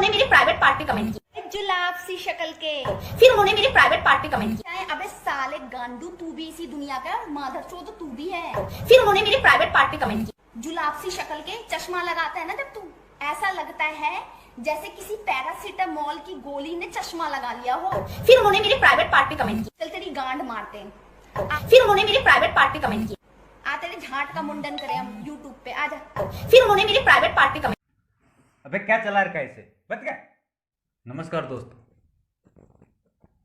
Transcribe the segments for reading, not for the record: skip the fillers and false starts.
उन्होंने मेरी private party comment की, जुलाब सी शक्ल के। फिर उन्होंने मेरी प्राइवेट पार्टी कमेंट की, अबे साले गांडू, तू भी इसी दुनिया का माधरचोद तू भी है। फिर उन्होंने मेरी प्राइवेट पार्टी कमेंट की, जुलाब सी शक्ल के। चश्मा लगाता है ना जब तू, ऐसा लगता है जैसे किसी पैरासीटामोल की गोली ने चश्मा लगा लिया हो। फिर उन्होंने मेरी प्राइवेट पार्टी कमेंट की, चल तेरी गांड मारते हैं। फिर उन्होंने मेरी प्राइवेट पार्टी कमेंट की, आ तेरे झाट का मुंडन करें हम यूट्यूब पे, आ जा। फिर उन्होंने मेरी प्राइवेट पार्टी कमेंट। अबे क्या चला रखा है इसे, बच गया। नमस्कार दोस्तों,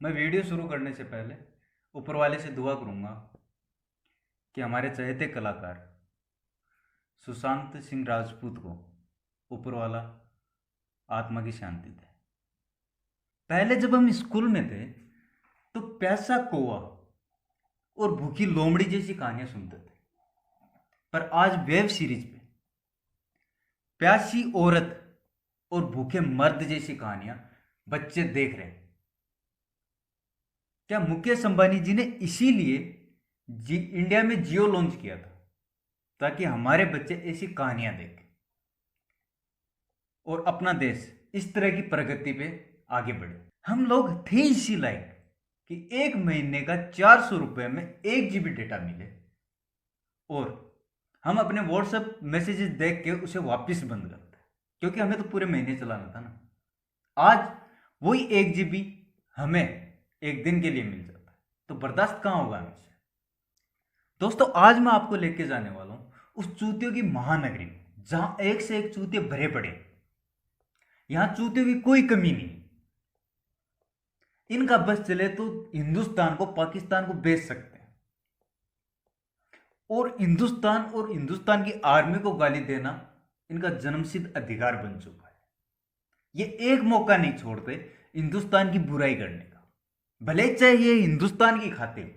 मैं वीडियो शुरू करने से पहले ऊपर वाले से दुआ करूंगा कि हमारे चहेते कलाकार सुशांत सिंह राजपूत को ऊपर वाला आत्मा की शांति दे। पहले जब हम स्कूल में थे तो प्यासा कौवा और भूखी लोमड़ी जैसी कहानियां सुनते थे, पर आज वेब सीरीज पे प्यासी औरत और भूखे मर्द जैसी कहानियां बच्चे देख रहे हैं। क्या मुकेश अंबानी जी ने इसीलिए इंडिया में जियो लॉन्च किया था, ताकि हमारे बच्चे ऐसी कहानियां देखें और अपना देश इस तरह की प्रगति पे आगे बढ़े। हम लोग थे इसी लायक कि एक महीने का 400 रुपए में 1 GB डेटा मिले और हम अपने व्हाट्सएप मैसेजेस देख के उसे वापस बंद करते, क्योंकि हमें तो पूरे महीने चलाना था ना। आज वही 1 GB हमें एक दिन के लिए मिल जाता है, तो बर्दाश्त कहां होगा हमें। दोस्तों, आज मैं आपको लेके जाने वाला हूं उस चूतियों की महानगरी में, जहां एक से एक चूतिए भरे पड़े। यहां चूतियों की कोई कमी नहीं। इनका बस चले तो हिंदुस्तान को पाकिस्तान को बेच सकते हैं, और हिंदुस्तान की आर्मी को गाली देना इनका जन्मसिद्ध अधिकार बन चुका है। ये एक मौका नहीं छोड़ते हिंदुस्तान की बुराई करने का, भले चाहे ये हिंदुस्तान की खाते हो।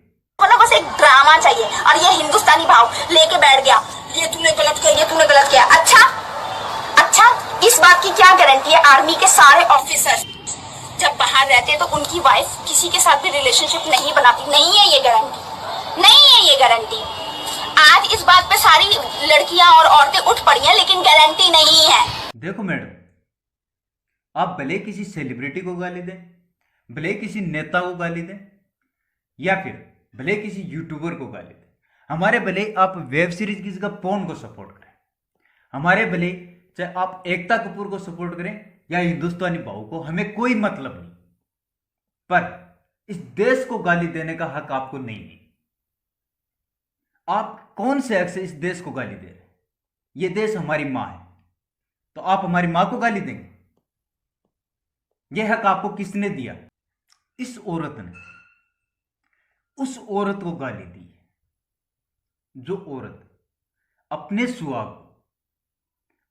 बस एक ड्रामा चाहिए, और ये हिंदुस्तानी भाव लेके बैठ गया, ये तूने गलत किया, ये तूने गलत किया। अच्छा, इस बात की क्या गारंटी है? आर्मी के सारे ऑफिसर जब बाहर रहते हैं तो उनकी वाइफ किसी के साथ भी रिलेशनशिप नहीं बनाती। नहीं है ये गारंटी, नहीं है ये गारंटी। आज इस बात पे सारी लड़कियां और औरतें उठ पड़ी हैं, लेकिन गारंटी नहीं है। देखो मैडम, आप भले किसी सेलिब्रिटी को गाली दें, भले किसी नेता को गाली दें, या फिर भले किसी यूट्यूबर को गाली दें, हमारे भले आप वेब सीरीज किसी का पोर्न को सपोर्ट करें, हमारे भले चाहे आप एकता कपूर को सपोर्ट करें या हिंदुस्तानी भाव को, हमें कोई मतलब नहीं, पर इस देश को गाली देने का हक आपको नहीं है। आप कौन से हक से इस देश को गाली दे रहे हैं? यह देश हमारी मां है, तो आप हमारी मां को गाली देंगे? यह हक आपको किसने दिया? इस औरत ने उस औरत को गाली दी है, जो औरत अपने सुहाग को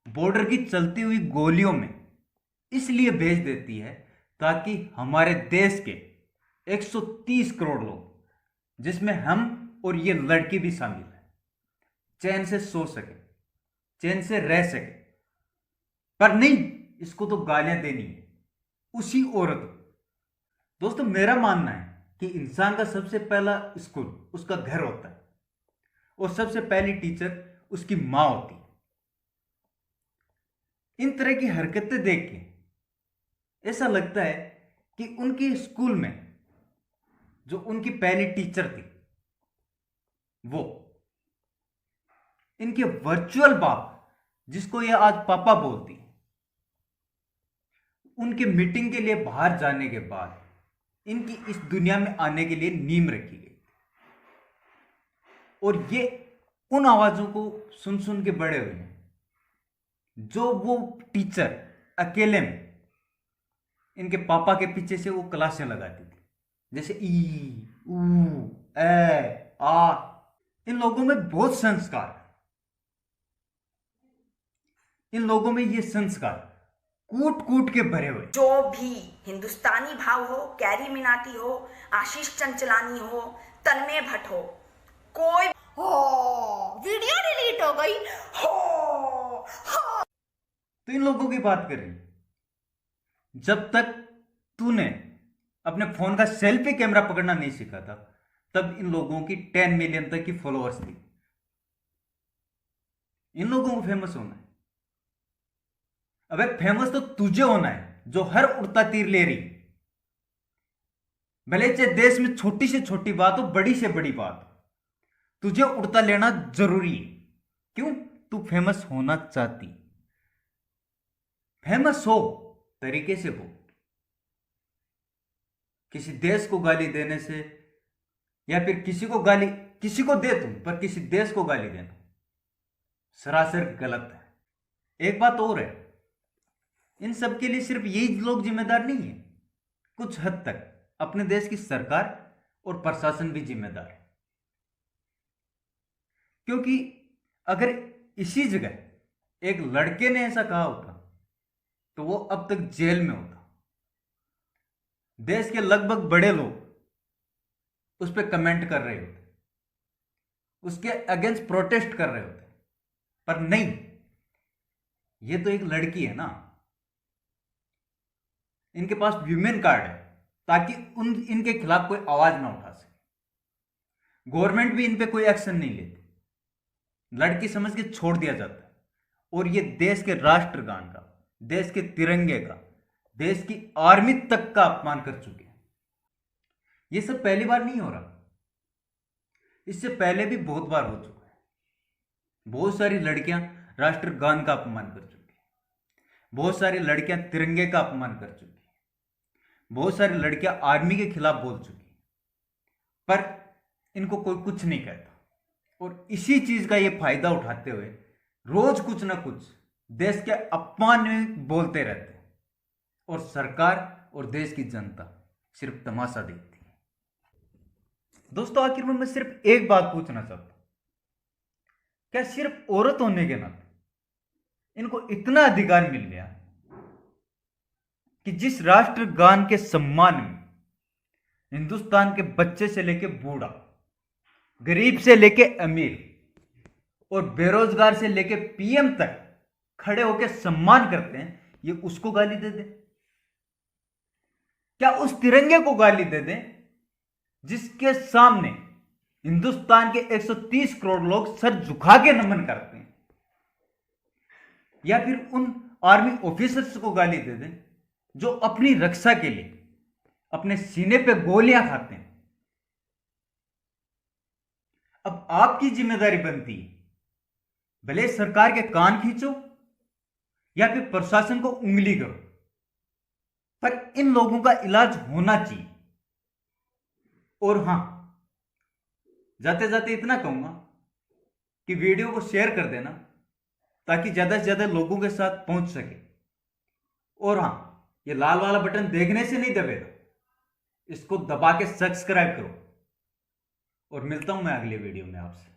बॉर्डर की चलती हुई गोलियों में इसलिए भेज देती है ताकि हमारे देश के 130 करोड़ लोग, जिसमें हम और ये लड़की भी शामिल है, चैन से सो सके, चैन से रह सके। पर नहीं, इसको तो गालियां देनी है उसी औरत को। दोस्तों, मेरा मानना है कि इंसान का सबसे पहला स्कूल उसका घर होता है, और सबसे पहली टीचर उसकी मां होती है। इन तरह की हरकतें देख के ऐसा लगता है कि उनके स्कूल में जो उनकी पहली टीचर थी, वो इनके वर्चुअल बाप, जिसको ये आज पापा बोलती, उनके मीटिंग के लिए बाहर जाने के बाद इनकी इस दुनिया में आने के लिए नींव रखी गई, और ये उन आवाजों को सुन सुन के बड़े हुए हैं जो वो टीचर अकेले में इनके पापा के पीछे से वो क्लासें लगाती थी, जैसे ई ऊ ए आ। इन लोगों में बहुत संस्कार है, इन लोगों में ये संस्कार कूट कूट के भरे हुए। जो भी हिंदुस्तानी भाव हो, कैरी मिनाटी हो, आशीष चंचलानी हो, तन्मय भट्ट हो, कोई हो वीडियो डिलीट हो गई हो तो इन लोगों की बात कर रही। जब तक तूने अपने फोन का सेल्फी कैमरा पकड़ना नहीं सीखा था, तब इन लोगों की 10 मिलियन तक की फॉलोअर्स थी। इन लोगों को फेमस होना है। अबे फेमस तो तुझे होना है, जो हर उड़ता तीर ले रही, भले चाहे देश में छोटी से छोटी बात हो, बड़ी से बड़ी बात हो, तुझे उड़ता लेना जरूरी है। क्यों? तू फेमस होना चाहती। फेमस हो, तरीके से हो। किसी देश को गाली देने से, या फिर किसी को दे तुम, पर किसी देश को गाली देना सरासर गलत है। एक बात और है, इन सब के लिए सिर्फ यही लोग जिम्मेदार नहीं है, कुछ हद तक अपने देश की सरकार और प्रशासन भी जिम्मेदार है। क्योंकि अगर इसी जगह एक लड़के ने ऐसा कहा होता तो वो अब तक जेल में होता। देश के लगभग बड़े लोग उस पर कमेंट कर रहे होते, उसके अगेंस्ट प्रोटेस्ट कर रहे होते, पर नहीं, ये तो एक लड़की है ना, इनके पास वीमेन कार्ड है ताकि इनके खिलाफ कोई आवाज ना उठा सके। गवर्नमेंट भी इन पे कोई एक्शन नहीं लेती, लड़की समझ के छोड़ दिया जाता है। और ये देश के राष्ट्रगान का, देश के तिरंगे का, देश की आर्मी तक का अपमान कर चुके हैं। ये सब पहली बार नहीं हो रहा, इससे पहले भी बहुत बार हो चुका है। बहुत सारी लड़कियां राष्ट्रगान का अपमान कर चुकी हैं, बहुत सारी लड़कियां तिरंगे का अपमान कर चुकी हैं, बहुत सारी लड़कियां आर्मी के खिलाफ बोल चुकी हैं, पर इनको कोई कुछ नहीं कहता। और इसी चीज का ये फायदा उठाते हुए रोज कुछ ना कुछ देश के अपमान में बोलते रहते हैं, और सरकार और देश की जनता सिर्फ तमाशा देखती है। दोस्तों, आखिर में मैं सिर्फ एक बात पूछना चाहता हूं, क्या सिर्फ औरत होने के नाते इनको इतना अधिकार मिल गया कि जिस राष्ट्रगान के सम्मान में हिंदुस्तान के बच्चे से लेके बूढ़ा, गरीब से लेके अमीर और बेरोजगार से लेके पीएम तक खड़े होकर सम्मान करते हैं, ये उसको गाली दे दे? क्या उस तिरंगे को गाली दे दें जिसके सामने हिंदुस्तान के 130 करोड़ लोग सर झुका के नमन करते हैं? या फिर उन आर्मी ऑफिसर्स को गाली दे दें जो अपनी रक्षा के लिए अपने सीने पे गोलियां खाते हैं? अब आपकी जिम्मेदारी बनती है, भले सरकार के कान खींचो या फिर प्रशासन को उंगली करो, पर इन लोगों का इलाज होना चाहिए। और हां, जाते जाते इतना कहूंगा कि वीडियो को शेयर कर देना ताकि ज्यादा से ज्यादा लोगों के साथ पहुंच सके। और हां, ये लाल वाला बटन देखने से नहीं दबेगा, इसको दबा के सब्सक्राइब करो। और मिलता हूं मैं अगले वीडियो में आपसे।